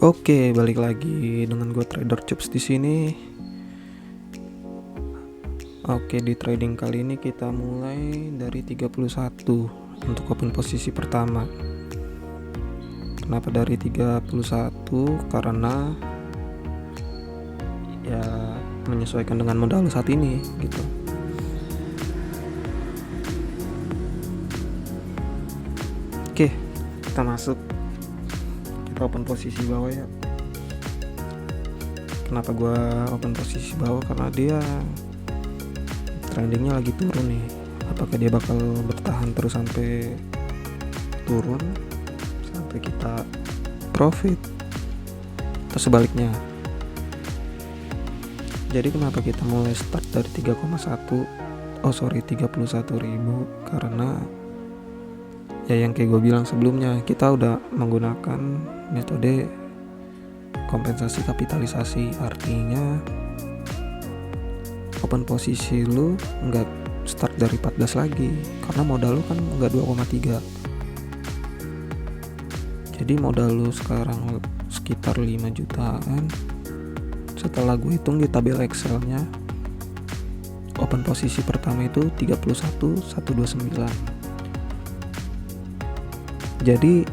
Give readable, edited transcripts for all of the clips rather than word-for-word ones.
Oke, balik lagi dengan gue Trader Cups di sini. Oke, di trading kali ini kita mulai dari 31 untuk open posisi pertama. Kenapa dari 31? Karena ya menyesuaikan dengan modal saat ini gitu. Oke, kita masuk. Kita open posisi bawah ya. Kenapa gue open posisi bawah? Karena dia trendingnya lagi turun nih. Apakah dia bakal bertahan terus sampai turun sampai kita profit atau sebaliknya? Jadi kenapa kita mulai start dari 31.000? Karena ya yang kayak gue bilang sebelumnya, kita udah menggunakan metode kompensasi kapitalisasi. Artinya open posisi lu nggak start dari 14 lagi, karena modal lu kan nggak 2,3. Jadi modal lu sekarang sekitar 5 jutaan. Setelah gue hitung di tabel Excelnya, open posisi pertama itu 31.129. Jadi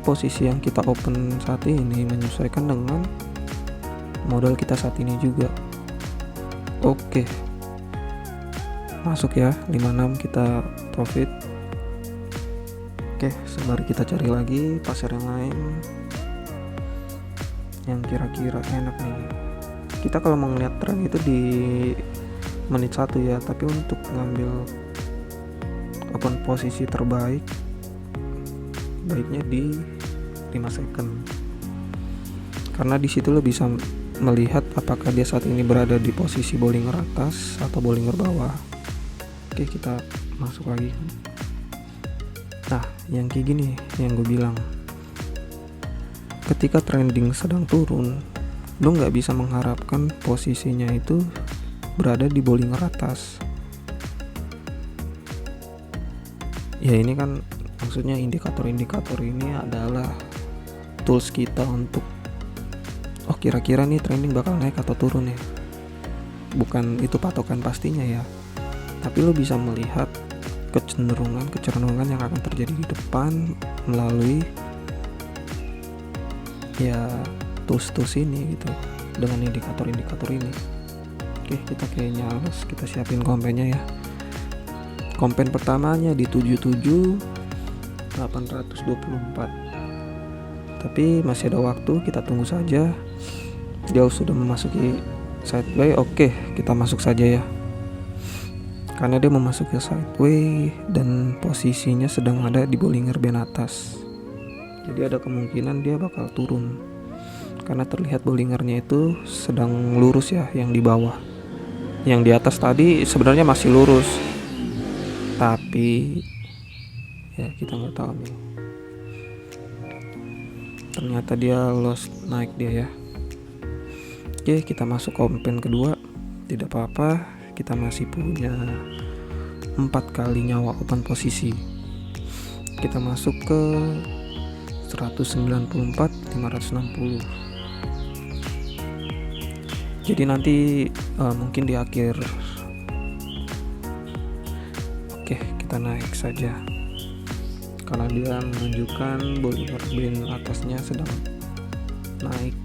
posisi yang kita open saat ini menyesuaikan dengan modal kita saat ini juga. Oke, masuk ya 56, kita profit. Oke, sembari kita cari lagi pasar yang lain yang kira-kira enak nih. Kita kalau mau ngeliat tren itu di menit 1 ya, tapi untuk ngambil open posisi terbaik baiknya di 5 second, karena di situ lo bisa melihat apakah dia saat ini berada di posisi Bollinger atas atau Bollinger bawah. Oke, kita masuk lagi. Nah, yang kayak gini yang gue bilang, ketika trending sedang turun, lo nggak bisa mengharapkan posisinya itu berada di Bollinger atas. Ya ini kan maksudnya indikator-indikator ini adalah tools kita untuk kira-kira nih trending bakal naik atau turun ya. Bukan itu patokan pastinya ya, tapi lo bisa melihat kecenderungan yang akan terjadi di depan melalui ya tools ini gitu, dengan indikator-indikator ini. Oke, kita kayaknya harus kita siapin kompennya ya. Kompen pertamanya di 77.824. Tapi masih ada waktu, kita tunggu saja. Dia sudah memasuki sideway. Oke, kita masuk saja ya. Karena dia memasuki sideway dan posisinya sedang ada di Bollinger Band atas. Jadi ada kemungkinan dia bakal turun. Karena terlihat Bollingernya itu sedang lurus ya, yang di bawah. Yang di atas tadi sebenarnya masih lurus, tapi ya kita nggak tahu nih. Ternyata dia loss naik dia ya. Oke, kita masuk kompen kedua. Tidak apa-apa, kita masih punya 4 kali nyawa open posisi. Kita masuk ke 194.560. Jadi nanti mungkin di akhir, oke, kita naik saja karena dia menunjukkan Bollinger Band atasnya sedang naik.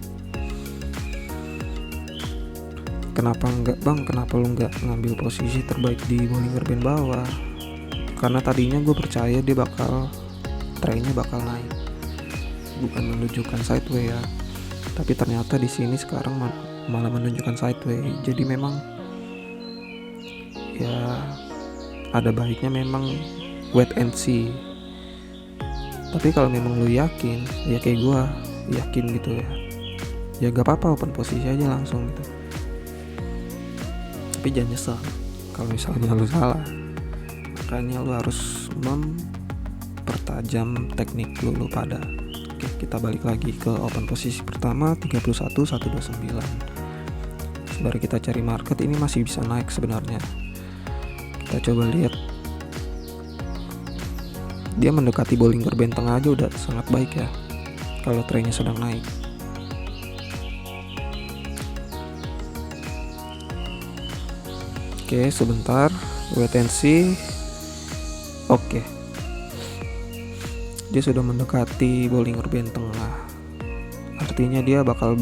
Kenapa enggak bang? Kenapa lu enggak ngambil posisi terbaik di Bollinger Band bawah? Karena tadinya gue percaya dia trennya bakal naik, bukan menunjukkan sideway ya. Tapi ternyata di sini sekarang malah menunjukkan sideway. Jadi memang ya ada baiknya memang wait and see. Tapi kalau memang lu yakin, ya kayak gue yakin gitu ya gak apa-apa, open posisi aja langsung gitu. Tapi jangan nyesel kalau misalnya lu salah. Makanya lu harus mempertajam teknik lu pada. Oke, kita balik lagi ke open posisi pertama 31.129. Sembari kita cari market, ini masih bisa naik sebenarnya. Kita coba lihat dia mendekati Bollinger Band tengah aja udah sangat baik ya kalau trennya sedang naik. Oke, sebentar, wait and see. Oke, dia sudah mendekati Bollinger Band tengah, artinya dia bakal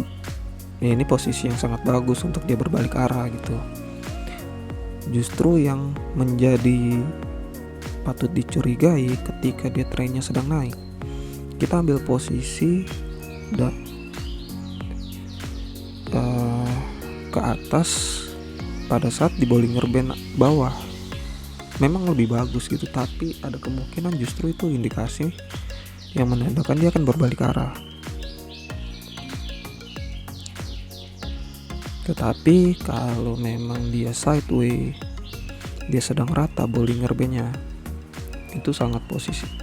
ini posisi yang sangat bagus untuk dia berbalik arah gitu. Justru yang menjadi patut dicurigai ketika dia trennya sedang naik, kita ambil posisi ke atas pada saat di Bollinger Band bawah memang lebih bagus gitu, tapi ada kemungkinan justru itu indikasi yang menandakan dia akan berbalik arah. Tetapi kalau memang dia sideway, dia sedang rata Bollinger Band-nya, itu sangat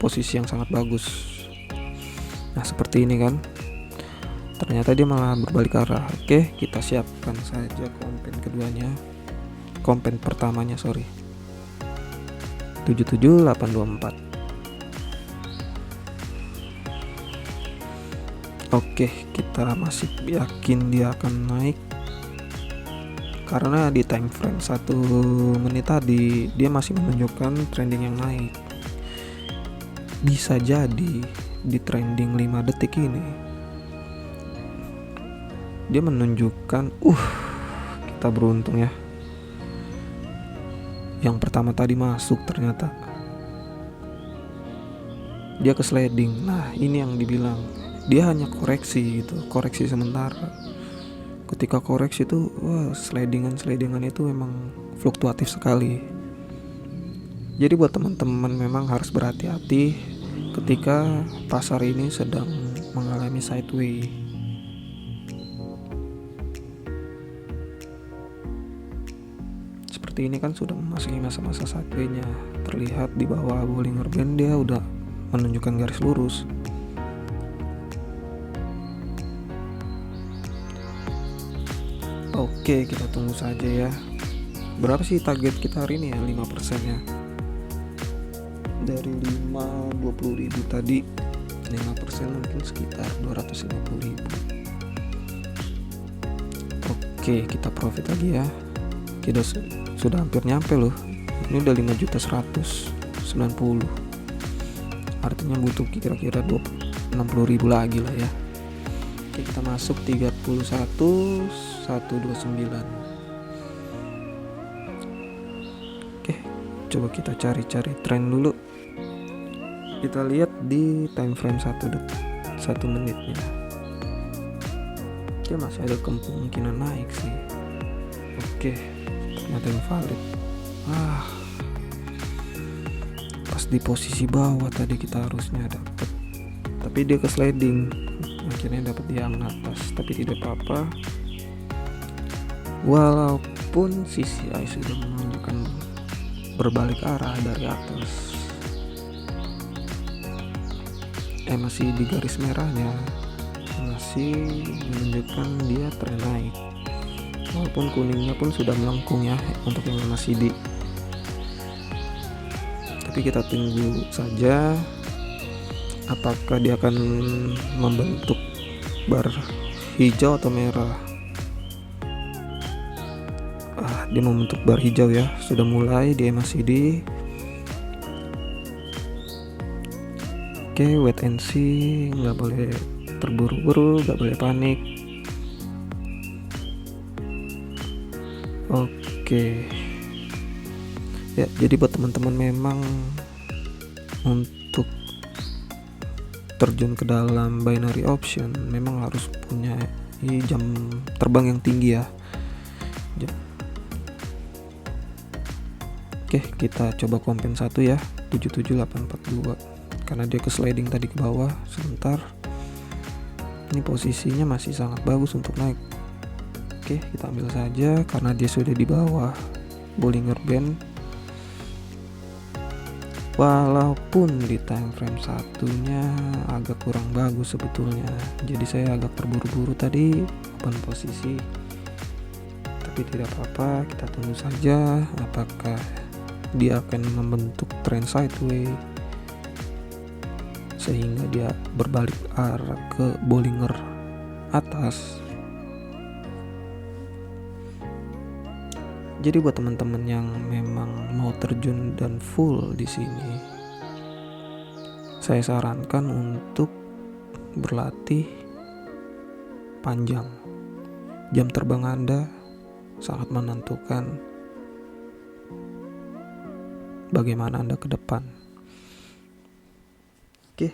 posisi yang sangat bagus. Nah seperti ini kan, ternyata dia malah berbalik arah. Oke, kita siapkan saja kompen keduanya, kompen pertamanya 77824. Oke, kita masih yakin dia akan naik karena di time frame 1 menit tadi dia masih menunjukkan trending yang naik. Bisa jadi di trending 5 detik ini dia menunjukkan kita beruntung ya, yang pertama tadi masuk, ternyata dia ke sliding. Nah ini yang dibilang dia hanya koreksi gitu, koreksi sementara. Ketika koreksi itu slidingan itu memang fluktuatif sekali. Jadi buat teman-teman memang harus berhati-hati ketika pasar ini sedang mengalami sideway. Seperti ini kan sudah memasuki masa-masa sideway-nya. Terlihat di bawah Bollinger Band dia udah menunjukkan garis lurus. Oke, kita tunggu saja ya. Berapa sih target kita hari ini ya? 5% ya. Dari 20.000 tadi 5% mungkin sekitar 250.000. Oke, kita profit lagi ya. Kita sudah hampir nyampe loh. Ini udah 5.190.000. Artinya butuh kira-kira 60.000 lagi lah ya. Oke, kita masuk 31.129. Oke, coba kita cari-cari tren dulu. Kita lihat di time frame 1 menitnya. Dia masih ada kemungkinan naik sih. Oke, ternyata invalid. Pas di posisi bawah tadi kita harusnya dapat, tapi dia ke sliding, akhirnya dapat di yang atas, tapi tidak apa-apa. Walaupun CCI sudah menunjukkan berbalik arah dari atas, masih di garis merahnya, masih menunjukkan dia tren naik. Walaupun kuningnya pun sudah melengkung ya untuk yang masih di. Tapi kita tunggu saja apakah dia akan membentuk bar hijau atau merah. Dia membentuk bar hijau ya, sudah mulai di MACD. Oke, wait and see, nggak boleh terburu-buru, nggak boleh panik. Oke ya, jadi buat teman-teman memang untuk terjun ke dalam binary option memang harus punya jam terbang yang tinggi ya. Oke, kita coba kompen 1 ya, 77842, karena dia ke sliding tadi ke bawah sebentar. Ini posisinya masih sangat bagus untuk naik. Oke, kita ambil saja karena dia sudah di bawah Bollinger Band. Walaupun di time frame 1-nya agak kurang bagus sebetulnya, jadi saya agak terburu-buru tadi open posisi. Tapi tidak apa-apa, kita tunggu saja apakah dia akan membentuk trend sideway sehingga dia berbalik arah ke Bollinger atas. Jadi buat teman-teman yang memang mau terjun dan full di sini, saya sarankan untuk berlatih panjang. Jam terbang Anda sangat menentukan bagaimana Anda ke depan. Oke,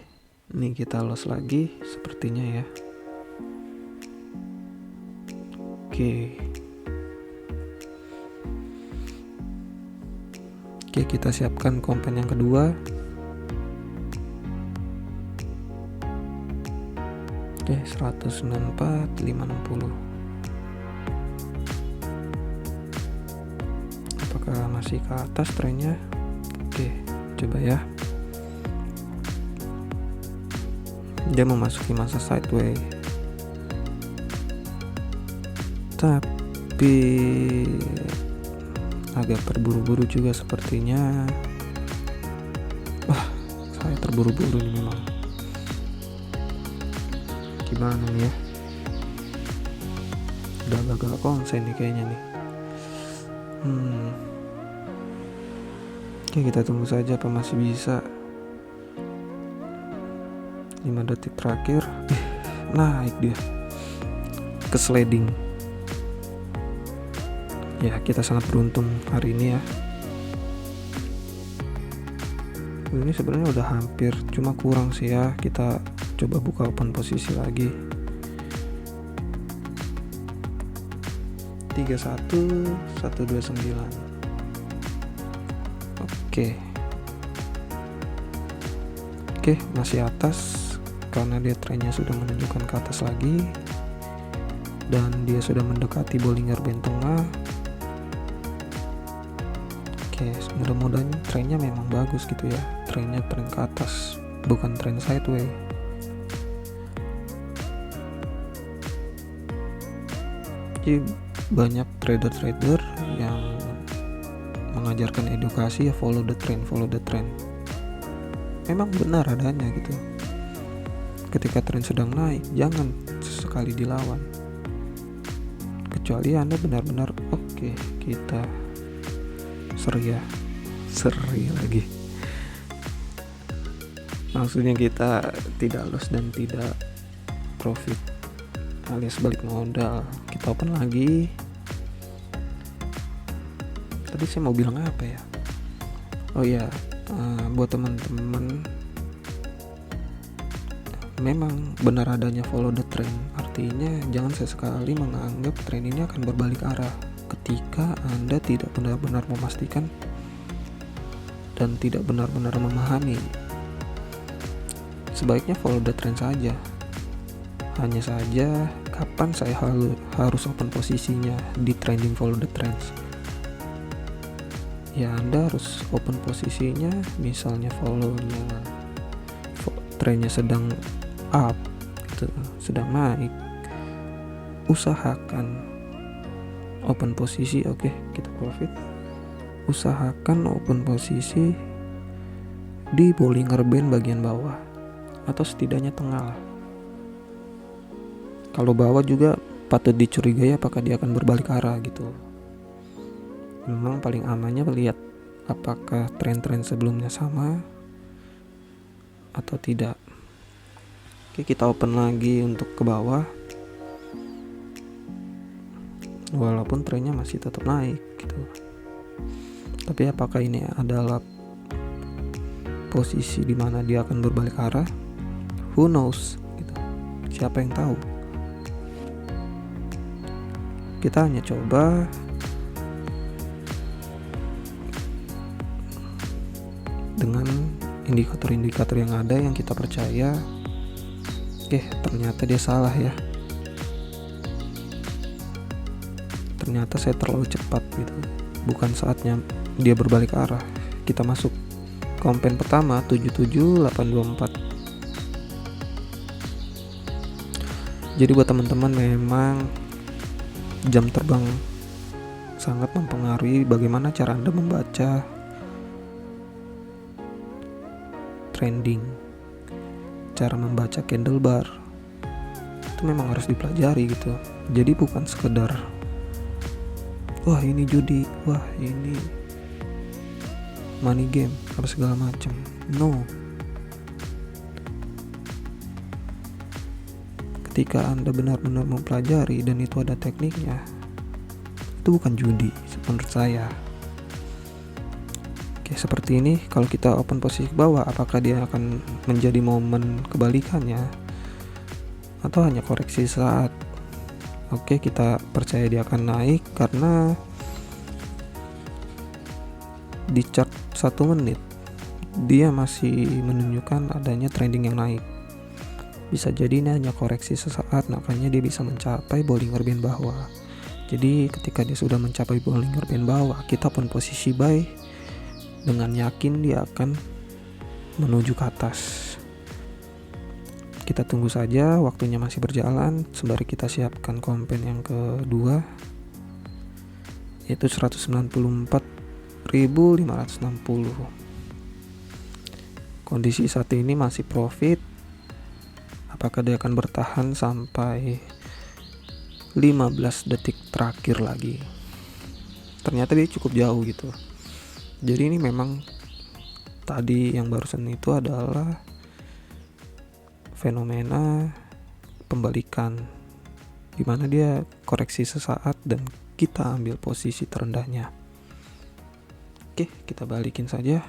ini kita los lagi sepertinya ya. Oke, kita siapkan kompen yang kedua. Oke, 194, 560. Apakah masih ke atas trennya? Oke, coba ya. Dia memasuki masa sideway, tapi agak terburu-buru juga sepertinya. Wah, saya terburu-buru ini memang. Gimana nih ya? Udah gagal konsen nih kayaknya nih. Oke, kita tunggu saja apa masih bisa. 5 detik terakhir. Naik dia ke sliding. Ya, kita sangat beruntung hari ini ya. Ini sebenarnya udah hampir, cuma kurang sih ya. Kita coba buka open posisi lagi. 31129. Oke, masih atas karena dia trennya sudah menunjukkan ke atas lagi dan dia sudah mendekati Bollinger Band tengah. Oke, mudah-mudahan trennya memang bagus gitu ya. Trennya tren ke atas, bukan tren sideway. Jadi banyak trader-trader yang mengajarkan edukasi ya, follow the trend. Memang benar adanya gitu. Ketika tren sedang naik, jangan sesekali dilawan. Kecuali Anda benar-benar oke, kita seri lagi. Maksudnya kita tidak loss dan tidak profit alias balik modal. Kita open lagi. Tadi saya mau bilang apa ya? Oh ya, buat teman-teman, memang benar adanya follow the trend. Artinya jangan sesekali menganggap tren ini akan berbalik arah ketika Anda tidak benar-benar memastikan dan tidak benar-benar memahami. Sebaiknya follow the trend saja. Hanya saja kapan saya harus open posisinya di trending follow the trends. Ya, Anda harus open posisinya, misalnya trennya sedang up gitu, sedang naik, usahakan open posisi. Oke, kita profit. Usahakan open posisi di Bollinger Band bagian bawah atau setidaknya tengah lah. Kalau bawah juga patut dicurigai apakah dia akan berbalik arah gitu. Memang paling amannya melihat apakah tren-tren sebelumnya sama atau tidak. Oke, kita open lagi untuk ke bawah. Walaupun trennya masih tetap naik gitu. Tapi apakah ini adalah posisi di mana dia akan berbalik arah? Who knows gitu. Siapa yang tahu? Kita hanya coba dengan indikator-indikator yang ada yang kita percaya. Oke, ternyata dia salah ya. Ternyata saya terlalu cepat gitu. Bukan saatnya dia berbalik arah. Kita masuk kompen pertama 77824. Jadi buat teman-teman, memang jam terbang sangat mempengaruhi bagaimana cara Anda membaca trending. cara membaca candle bar itu memang harus dipelajari gitu. Jadi bukan sekedar wah ini judi, wah ini money game, apa segala macam. No. Ketika Anda benar-benar mempelajari dan itu ada tekniknya, itu bukan judi menurut saya. Oke, seperti ini kalau kita open posisi ke bawah, apakah dia akan menjadi momen kebalikannya atau hanya koreksi saat? Oke, kita percaya dia akan naik karena di chart 1 menit dia masih menunjukkan adanya trending yang naik. Bisa jadi ini hanya koreksi sesaat, makanya dia bisa mencapai Bollinger Band bawah. Jadi ketika dia sudah mencapai Bollinger Band bawah, kita pun posisi buy dengan yakin dia akan menuju ke atas. Kita tunggu saja, waktunya masih berjalan sembari kita siapkan kompen yang kedua, yaitu 194.560. Kondisi saat ini masih profit. Apakah dia akan bertahan sampai 15 detik terakhir lagi? Ternyata dia cukup jauh gitu. Jadi ini memang tadi yang barusan itu adalah fenomena pembalikan, dimana dia koreksi sesaat dan kita ambil posisi terendahnya. Oke, kita balikin saja.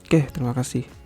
Oke, terima kasih.